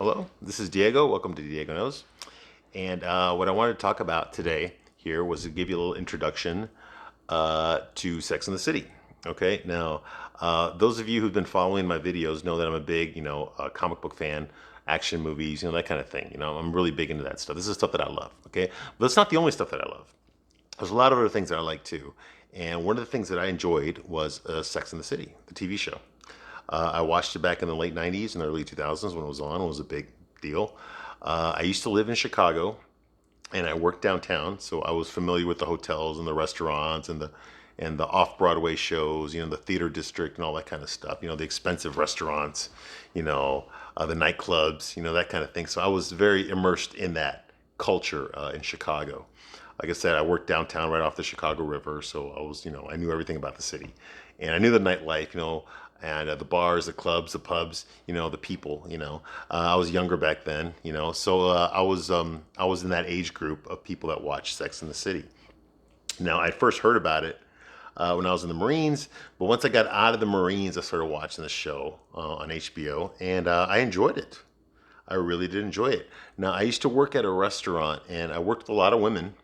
Hello, this is Diego. Welcome to Diego Knows. And what I wanted to talk about today here was to give you a little introduction to Sex and the City. Okay, now those of you who've been following my videos know that I'm a big, comic book fan, action movies, that kind of thing. I'm really big into that stuff. This is stuff that I love. Okay, but it's not the only stuff that I love. There's a lot of other things that I like too. And one of the things that I enjoyed was Sex and the City, the TV show. I watched it back in the late 90s and the early 2000s when it was on. It was a big deal. I used to live in Chicago and I worked downtown, so I was familiar with the hotels and the restaurants and the off-Broadway shows, the theater district and all that kind of stuff, the expensive restaurants, the nightclubs, that kind of thing. So I was very immersed in that culture in Chicago. Like I said, I worked downtown right off the Chicago River, so I was, I knew everything about the city, and I knew the nightlife, and the bars, the clubs, the pubs, the people. I was younger back then, so I was in that age group of people that watched Sex in the City. Now, I first heard about it when I was in the Marines, but once I got out of the Marines, I started watching the show on HBO, and I enjoyed it. I really did enjoy it. Now, I used to work at a restaurant, and I worked with a lot of women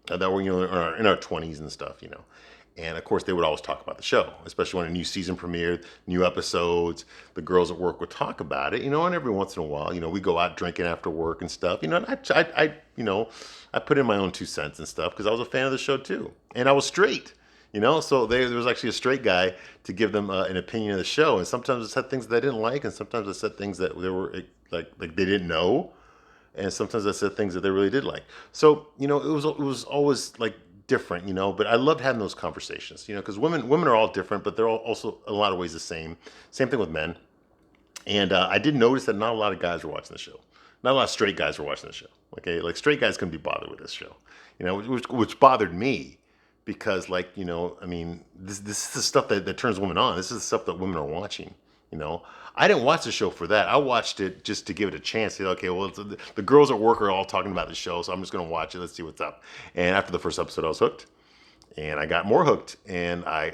that were in our 20s and stuff. And of course, they would always talk about the show, especially when a new season premiered, new episodes. The girls at work would talk about it, and every once in a while, we go out drinking after work and stuff. And I put in my own 2 cents and stuff because I was a fan of the show too, and I was straight. So there was actually a straight guy to give them an opinion of the show, and sometimes I said things that I didn't like, and sometimes I said things that they were like they didn't know, and sometimes I said things that they really did like. So it was always like different, but I loved having those conversations, because women are all different, but they're all also in a lot of ways the same. Same thing with men. And I did notice that not a lot of guys were watching the show. Not a lot of straight guys were watching the show. Okay, like straight guys couldn't be bothered with this show, which bothered me because, I mean, this is the stuff that turns women on. This is the stuff that women are watching. I didn't watch the show for that. I watched it just to give it a chance. Say, okay, well, the girls at work are all talking about the show, so I'm just going to watch it. Let's see what's up. And after the first episode, I was hooked, and I got more hooked, and I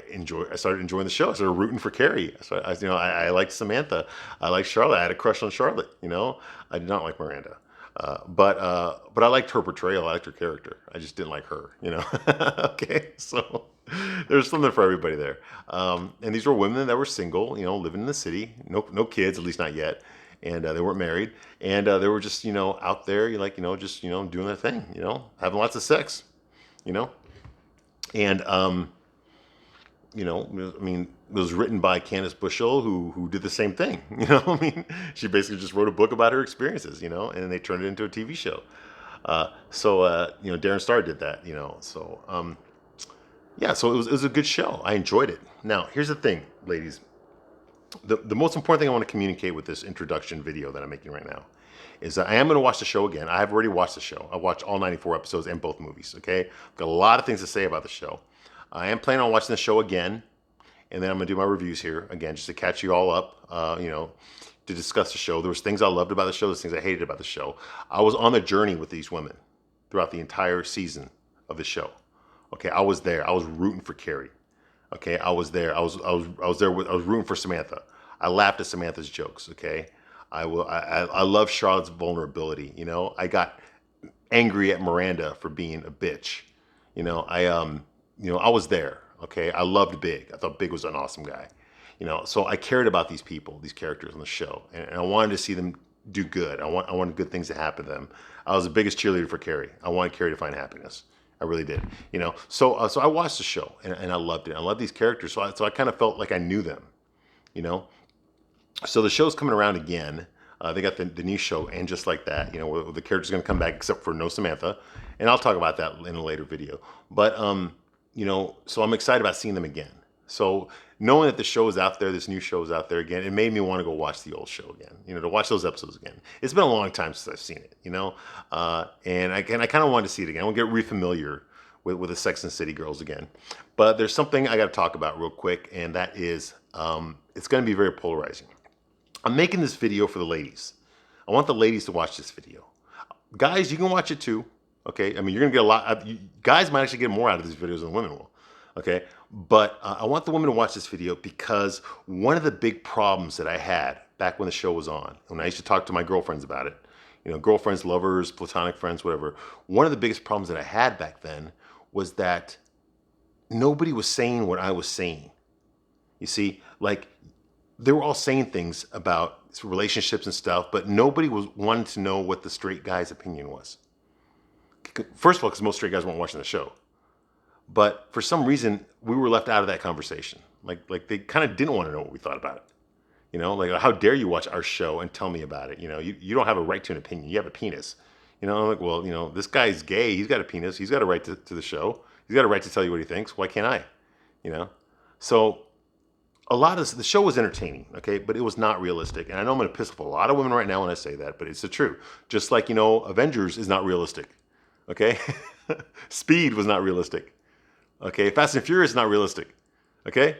started enjoying the show. I started rooting for Carrie. So I liked Samantha. I liked Charlotte. I had a crush on Charlotte. I did not like Miranda. But I liked her portrayal. I liked her character. I just didn't like her. Okay, so there's something for everybody there. And these were women that were single, living in the city, no kids, at least not yet, and they weren't married, and they were just out there, just doing their thing, having lots of sex, you know, and I mean, it was written by Candace Bushell, who did the same thing. I mean, she basically just wrote a book about her experiences, and they turned it into a TV show. Darren Star did that, yeah, so it was a good show. I enjoyed it. Now, here's the thing, ladies. The most important thing I want to communicate with this introduction video that I'm making right now is that I am going to watch the show again. I have already watched the show. I watched all 94 episodes and both movies, okay? I've got a lot of things to say about the show. I am planning on watching the show again, and then I'm going to do my reviews here, again, just to catch you all up, to discuss the show. There was things I loved about the show, there's things I hated about the show. I was on the journey with these women throughout the entire season of the show. Okay, I was there. I was rooting for Carrie. Okay, I was there. I was rooting for Samantha. I laughed at Samantha's jokes. Okay, I love Charlotte's vulnerability. I got angry at Miranda for being a bitch. I was there. Okay, I loved Big. I thought Big was an awesome guy. So I cared about these people, these characters on the show, and I wanted to see them do good. I wanted good things to happen to them. I was the biggest cheerleader for Carrie. I wanted Carrie to find happiness. I really did, So I watched the show and I loved it. I love these characters, so I kind of felt like I knew them, So the show's coming around again. They got the new show, and just like that, where the character's going to come back except for no Samantha, and I'll talk about that in a later video. But so I'm excited about seeing them again. So knowing that the show is out there, this new show is out there again, it made me want to go watch the old show again, to watch those episodes again. It's been a long time since I've seen it, and I kind of wanted to see it again. I want to get re-familiar with the Sex and the City girls again. But there's something I got to talk about real quick, and that is it's going to be very polarizing. I'm making this video for the ladies. I want the ladies to watch this video. Guys, you can watch it too. Okay, I mean, you're going to get a lot. Guys might actually get more out of these videos than women will. Okay, but I want the women to watch this video because one of the big problems that I had back when the show was on. When I used to talk to my girlfriends about it, girlfriends, lovers, platonic friends, whatever. One of the biggest problems that I had back then was that nobody was saying what I was saying. You see, like they were all saying things about relationships and stuff, but nobody was wanting to know what the straight guy's opinion was. First of all, because most straight guys weren't watching the show. But for some reason, we were left out of that conversation. Like they kind of didn't want to know what we thought about it. Like how dare you watch our show and tell me about it? You don't have a right to an opinion. You have a penis. I'm like, well, this guy's gay. He's got a penis. He's got a right to the show. He's got a right to tell you what he thinks. Why can't I? So a lot of the show was entertaining, okay, but it was not realistic. And I know I'm going to piss off a lot of women right now when I say that, but it's the truth. Just like, Avengers is not realistic, okay? Speed was not realistic, okay? Fast and Furious is not realistic, okay?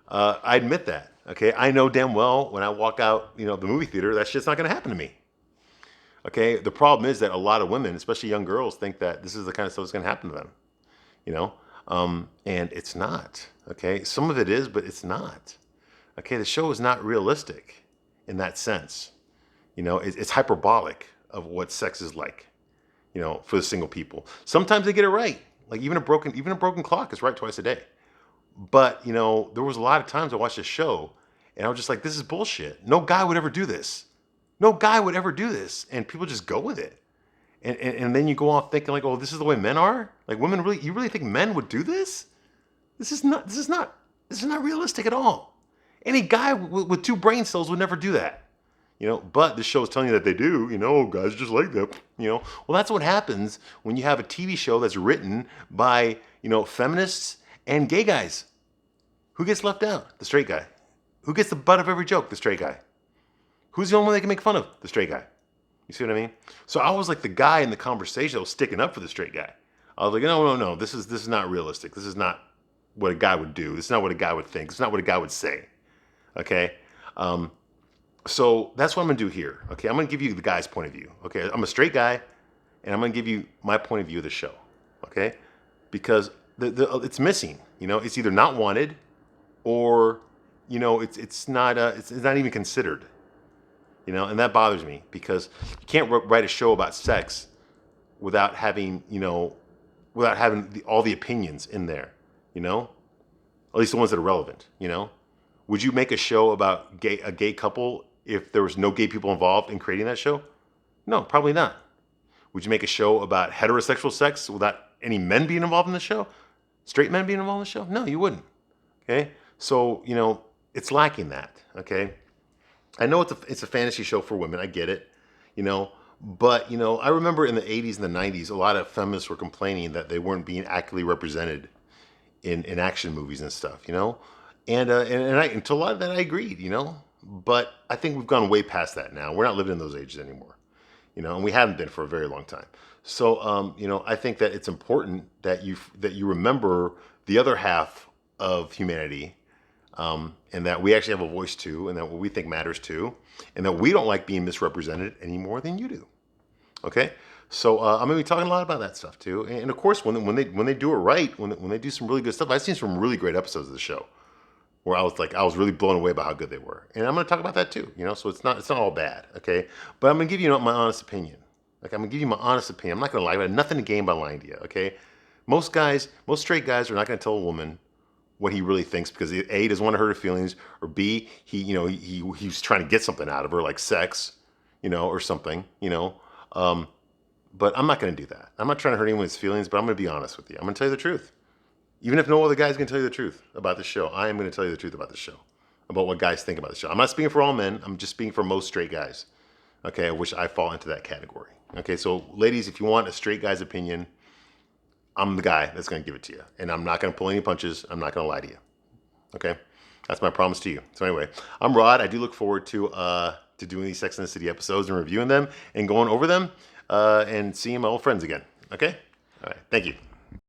I admit that, okay? I know damn well when I walk out, the movie theater, that shit's not going to happen to me, okay? The problem is that a lot of women, especially young girls, think that this is the kind of stuff that's going to happen to them, and it's not, okay? Some of it is, but it's not, okay? The show is not realistic in that sense. It's hyperbolic of what sex is like, for the single people. Sometimes they get it right. Like even a broken clock is right twice a day. But, there was a lot of times I watched this show and I was just like, this is bullshit. No guy would ever do this. No guy would ever do this. And people just go with it. And then you go off thinking like, oh, this is the way men are? Like women you really think men would do this? This is not realistic at all. Any guy with two brain cells would never do that. But this show is telling you that they do, guys just like that, Well, that's what happens when you have a TV show that's written by, feminists and gay guys. Who gets left out? The straight guy. Who gets the butt of every joke? The straight guy. Who's the only one they can make fun of? The straight guy. You see what I mean? So I was like the guy in the conversation that was sticking up for the straight guy. I was like, no, this is not realistic. This is not what a guy would do. This is not what a guy would think. This is not what a guy would say. Okay? So that's what I'm going to do here. Okay? I'm going to give you the guy's point of view. Okay? I'm a straight guy, and I'm going to give you my point of view of the show. Okay? Because it's missing. It's either not wanted, or it's not even considered. And that bothers me because you can't write a show about sex without having all the opinions in there. At least the ones that are relevant. Would you make a show about a gay couple if there was no gay people involved in creating that show? No, probably not. Would you make a show about heterosexual sex without any men being involved in the show? Straight men being involved in the show? No, you wouldn't. Okay? So, it's lacking that. Okay? I know it's a fantasy show for women. I get it. But, I remember in the 80s and the 90s, a lot of feminists were complaining that they weren't being accurately represented in action movies and stuff, And to a lot of that I agreed, But I think we've gone way past that now. We're not living in those ages anymore, and we haven't been for a very long time. So, I think that it's important that you remember the other half of humanity, and that we actually have a voice too, and that what we think matters too, and that we don't like being misrepresented any more than you do. Okay, so I'm gonna be talking a lot about that stuff too, and of course when they do it right, when they do some really good stuff, I've seen some really great episodes of the show where I was really blown away by how good they were, and I'm gonna talk about that too. So it's not all bad, okay? But I'm gonna give you my honest opinion. Like I'm gonna give you my honest opinion. I'm not gonna lie. I have nothing to gain by lying to you, okay? Most straight guys are not gonna tell a woman what he really thinks because A, he doesn't want to hurt her feelings, or B, he's trying to get something out of her, like sex, or something, But I'm not going to do that. I'm not trying to hurt anyone's feelings, but I'm going to be honest with you. I'm going to tell you the truth. Even if no other guy's going to tell you the truth about the show, I am going to tell you the truth about the show, about what guys think about the show. I'm not speaking for all men. I'm just speaking for most straight guys, okay, which I fall into that category. Okay, so ladies, if you want a straight guy's opinion, I'm the guy that's going to give it to you. And I'm not going to pull any punches. I'm not going to lie to you. Okay? That's my promise to you. So anyway, I'm Rod. I do look forward to doing these Sex and the City episodes and reviewing them and going over them and seeing my old friends again. Okay? All right. Thank you.